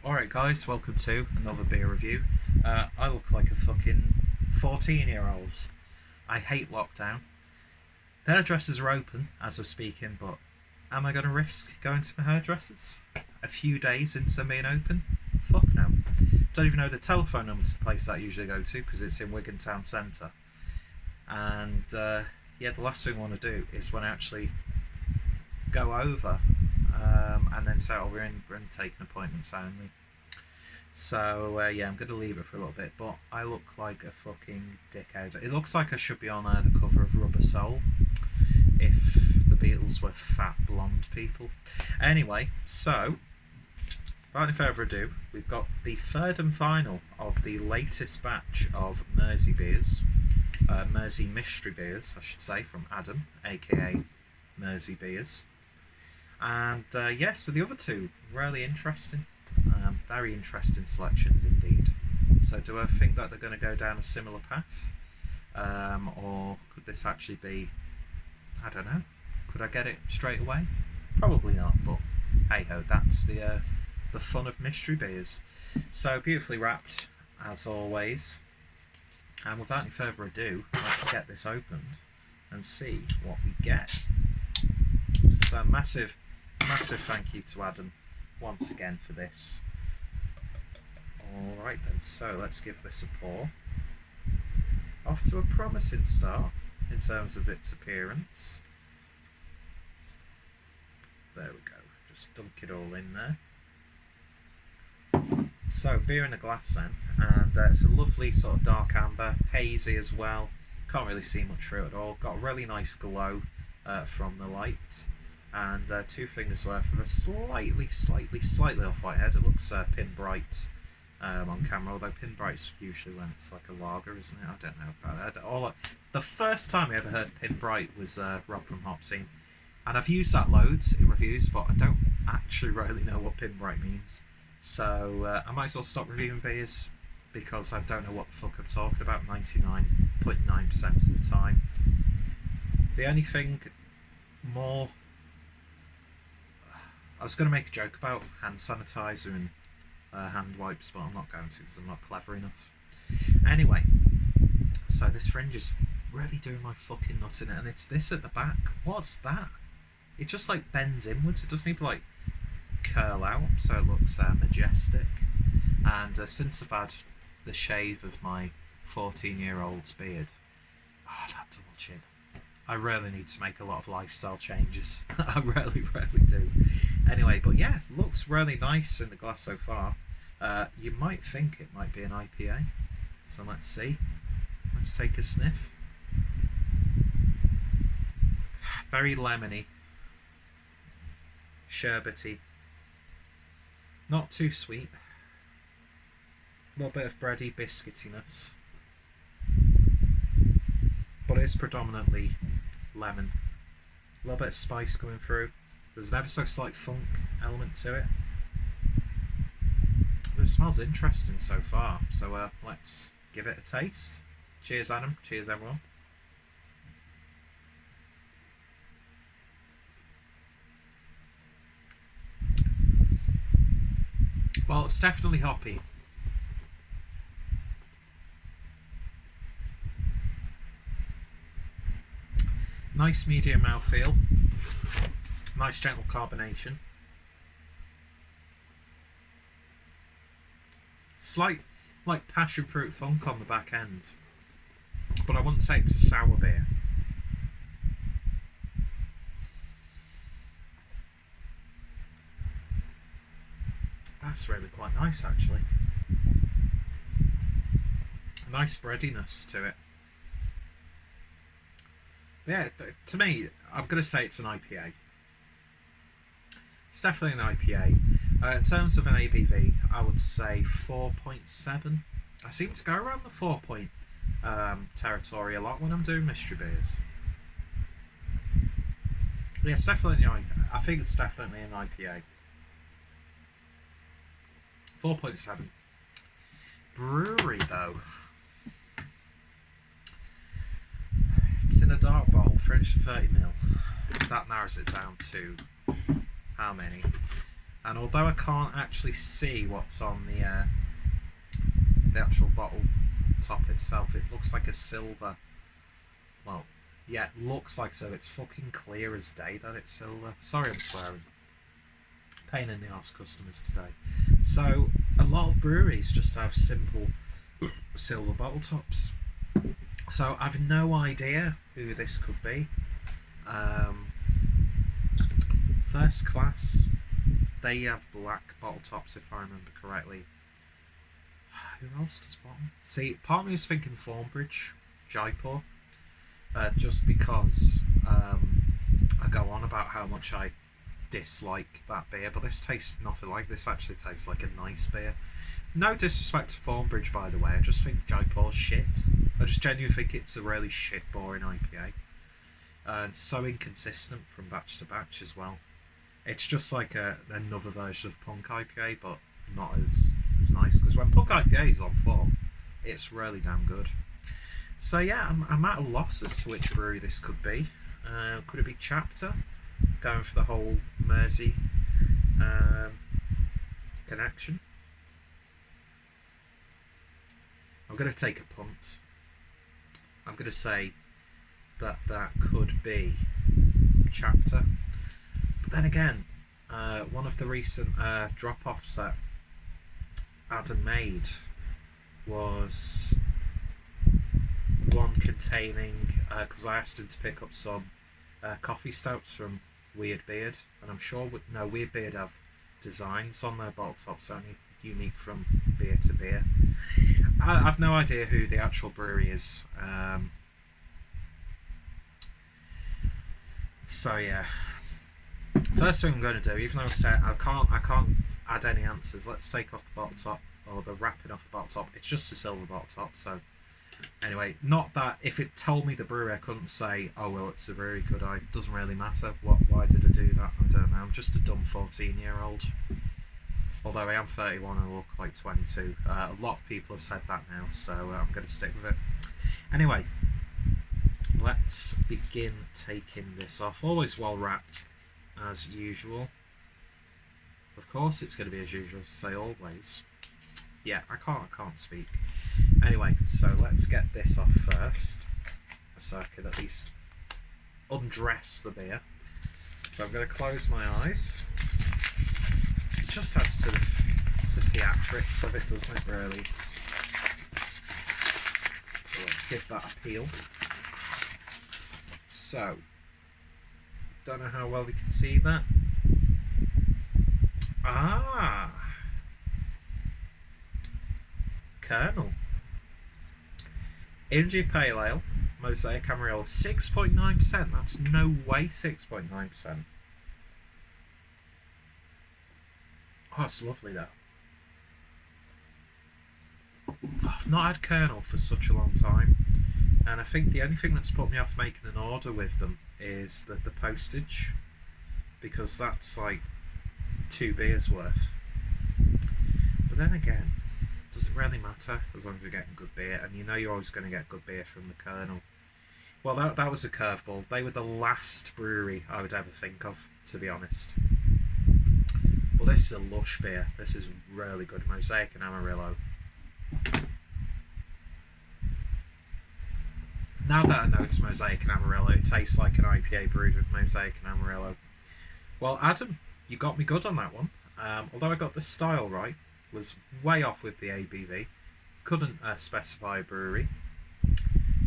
Alright guys, welcome to another beer review. I look like a fucking 14-year-old. I hate lockdown. The hairdressers are open as we're speaking, but am I going to risk going to my hairdressers a few days into them being open? Fuck no. Don't even know the telephone number to the place that I usually go to because it's in Wigan Town Centre. And yeah, the last thing I want to do is when I actually go over and then say, oh, we're in taking appointments only. So yeah, I'm going to leave it for a little bit, but I look like a fucking dickhead. It looks like I should be on the cover of Rubber Soul if the Beatles were fat blonde people. Anyway, so without any further ado, we've got the third and final of the latest batch of Mersey beers, Mersey mystery beers, I should say, from Adam, aka Mersey beers. And yeah, so the other two, really interesting. Very interesting selections indeed. So do I think that they're going to go down a similar path? Or could this actually be, I don't know, could I get it straight away? Probably not, but hey ho, that's the fun of mystery beers. So beautifully wrapped as always. And without any further ado, let's get this opened and see what we get. So massive thank you to Adam once again for this. Alright then, so let's give this a pour. Off to a promising start in terms of its appearance. There we go, just dunk it all in there. So, beer in a glass then, and it's a lovely sort of dark amber, hazy as well. Can't really see much through it at all. Got a really nice glow from the light. And 2 fingers worth of a slightly off-white head. It looks pin bright on camera, although pin bright's usually when it's like a lager, isn't it? I don't know about that. The first time I ever heard pin bright was Rob from Hopscene, and I've used that loads in reviews, but I don't actually really know what pin bright means. So I might as well stop reviewing beers because I don't know what the fuck I'm talking about 99.9% of the time. The only thing more, I was going to make a joke about hand sanitizer and hand wipes, but I'm not going to because I'm not clever enough. Anyway, so this fringe is really doing my fucking nut in it, and it's this at the back. What's that? It just like bends inwards. It doesn't even like curl out, so it looks majestic. And since I've had the shave of my 14-year-old's beard, oh, that double chin. I really need to make a lot of lifestyle changes. I really do. Anyway, but yeah, looks really nice in the glass so far. You might think it might be an IPA. So let's see. Let's take a sniff. Very lemony. Sherbety. Not too sweet. A little bit of bready biscuitiness. But it's predominantly lemon. A little bit of spice coming through. There's an ever so slight funk element to it. But it smells interesting so far. So let's give it a taste. Cheers, Adam. Cheers, everyone. Well, it's definitely hoppy. Nice medium mouthfeel. Nice gentle carbonation. Slight like passion fruit funk on the back end. But I wouldn't say it's a sour beer. That's really quite nice actually. A nice breadiness to it. Yeah, to me, I'm going to say it's an IPA. It's definitely an IPA. In terms of an ABV, I would say 4.7. I seem to go around the 4 point territory a lot when I'm doing mystery beers. Yeah, it's definitely I think it's definitely an IPA. 4.7. Brewery though. It's in a dark bottle, finished 30ml. That narrows it down to how many? And although I can't actually see what's on the actual bottle top itself, it looks like a silver. Well, yeah, it looks like so. It's fucking clear as day that it's silver. Sorry, I'm swearing. Pain in the arse customers today. So a lot of breweries just have simple silver bottle tops. So I've no idea who this could be. First Class, they have black bottle tops if I remember correctly. Who else does bottom? See, part of me was thinking Thornbridge, Jaipur, just because I go on about how much I dislike that beer, but this tastes nothing like this. Actually tastes like a nice beer. No disrespect to Thornbridge, by the way. I just think Jaipur's shit. I just genuinely think it's a really shit, boring IPA, and so inconsistent from batch to batch as well. It's just like another version of Punk IPA, but not as nice. Because when Punk IPA is on form, it's really damn good. So yeah, I'm at a loss as to which brewery this could be. Could it be Chapter? Going for the whole Mersey connection. I'm going to take a punt. I'm going to say that could be Chapter. But then again, one of the recent drop-offs that Adam made was one containing, because I asked him to pick up some coffee stouts from Weird Beard, and I'm sure Weird Beard have designs on their bottle tops only unique from beer to beer. I've no idea who the actual brewery is. So yeah, first thing I'm going to do, even though I can't add any answers, let's take off the bottle top, or the wrapping off the bottle top. It's just a silver bottle top, so anyway, not that if it told me the brewery I couldn't say, oh well, it's the brewery, could I? Doesn't really matter. Why did I do that? I don't know. I'm just a dumb 14-year-old. Although I am 31 and I look like 22. A lot of people have said that now, so I'm going to stick with it. Anyway, let's begin taking this off. Always well wrapped, as usual. Of course it's going to be as usual, say always. Yeah, I can't speak. Anyway, so let's get this off first, so I can at least undress the beer. So I'm going to close my eyes. It just adds to the theatrics of it, doesn't it, really? So let's give that a peel. So, don't know how well we can see that. Colonel. India Pale Ale, Mosaic Amarillo, 6.9%. That's no way 6.9%. Oh, it's lovely though. I've not had Colonel for such a long time, and I think the only thing that's put me off making an order with them is the postage, because that's like 2 beers worth. But then again, does it really matter as long as you're getting good beer? And you know you're always going to get good beer from the Colonel. Well, that was a curveball. They were the last brewery I would ever think of, to be honest. But this is a lush beer. This is really good. Mosaic and Amarillo. Now that I know it's Mosaic and Amarillo, it tastes like an IPA brewed with Mosaic and Amarillo. Well, Adam, you got me good on that one. Although I got the style right, was way off with the ABV. Couldn't specify a brewery.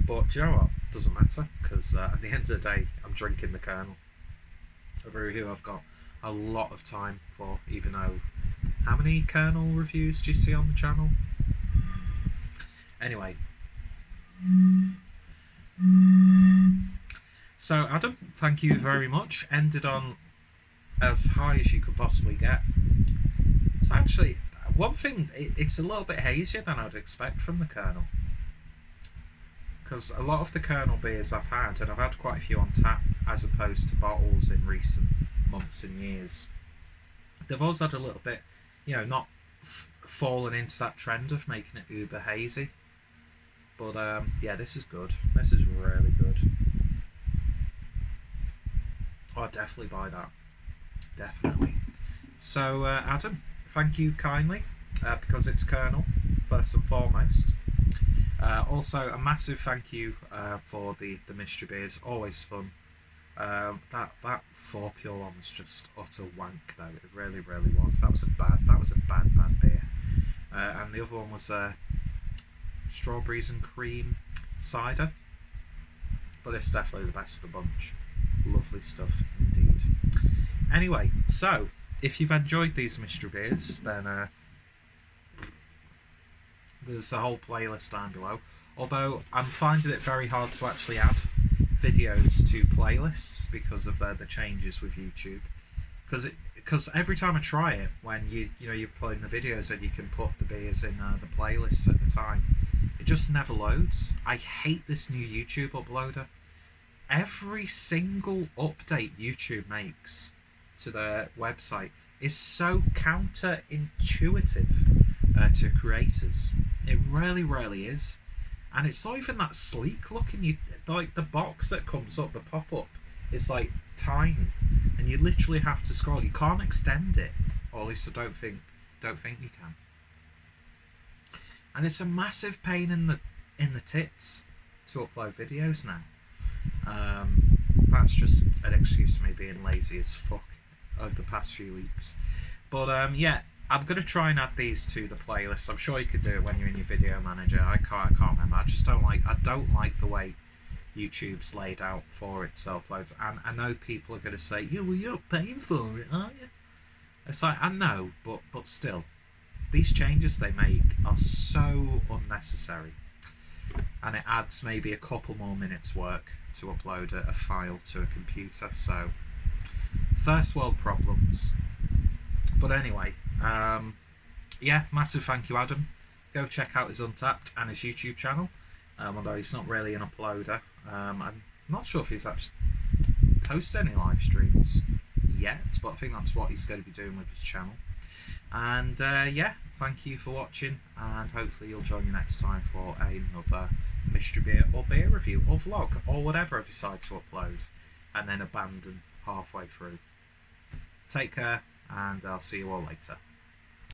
But do you know what? Doesn't matter, because at the end of the day, I'm drinking the Colonel. A brewery who I've got a lot of time for, even though... How many Colonel reviews do you see on the channel? Anyway. So, Adam, thank you very much. Ended on as high as you could possibly get. It's actually... One thing, it's a little bit hazier than I'd expect from the Colonel. Because a lot of the Colonel beers I've had, and I've had quite a few on tap, as opposed to bottles in recent months and years, they've always had a little bit, not fallen into that trend of making it uber hazy. But yeah, this is good. This is really good. Oh, I'd definitely buy that. Definitely. So, Adam, thank you kindly, because it's Colonel, first and foremost. Also, a massive thank you for the mystery beers. Always fun. That 4 Pure one was just utter wank, though. It really, really was. That was a bad beer. And the other one was strawberries and cream cider. But it's definitely the best of the bunch. Lovely stuff indeed. Anyway, so if you've enjoyed these mystery beers, then there's a whole playlist down below. Although I'm finding it very hard to actually add videos to playlists because of the changes with YouTube. Because every time I try it, when you're playing the videos and you can put the beers in the playlists at the time, it just never loads. I hate this new YouTube uploader. Every single update YouTube makes to their website is so counterintuitive to creators. It really, really is. And it's not even that sleek looking. Like the box that comes up, the pop-up, is like tiny, and you literally have to scroll. You can't extend it, or at least I don't think you can. And it's a massive pain in the tits to upload videos now. That's just an excuse for me being lazy as fuck over the past few weeks. But yeah, I'm gonna try and add these to the playlist. I'm sure you could do it when you're in your video manager. I can't remember. I don't like the way YouTube's laid out for its uploads. And I know people are gonna say, "Yeah, well, you're paying for it, aren't you?" It's like, I know, but still, these changes they make are so unnecessary, and it adds maybe a couple more minutes work to upload a file to a computer. So first world problems. But anyway, yeah, massive thank you, Adam. Go check out his Untapped and his YouTube channel, although he's not really an uploader. I'm not sure if he's actually posted any live streams yet, but I think that's what he's going to be doing with his channel. And yeah, thank you for watching, and hopefully you'll join me next time for another mystery beer or beer review or vlog or whatever I decide to upload and then abandon halfway through. Take care, and I'll see you all later.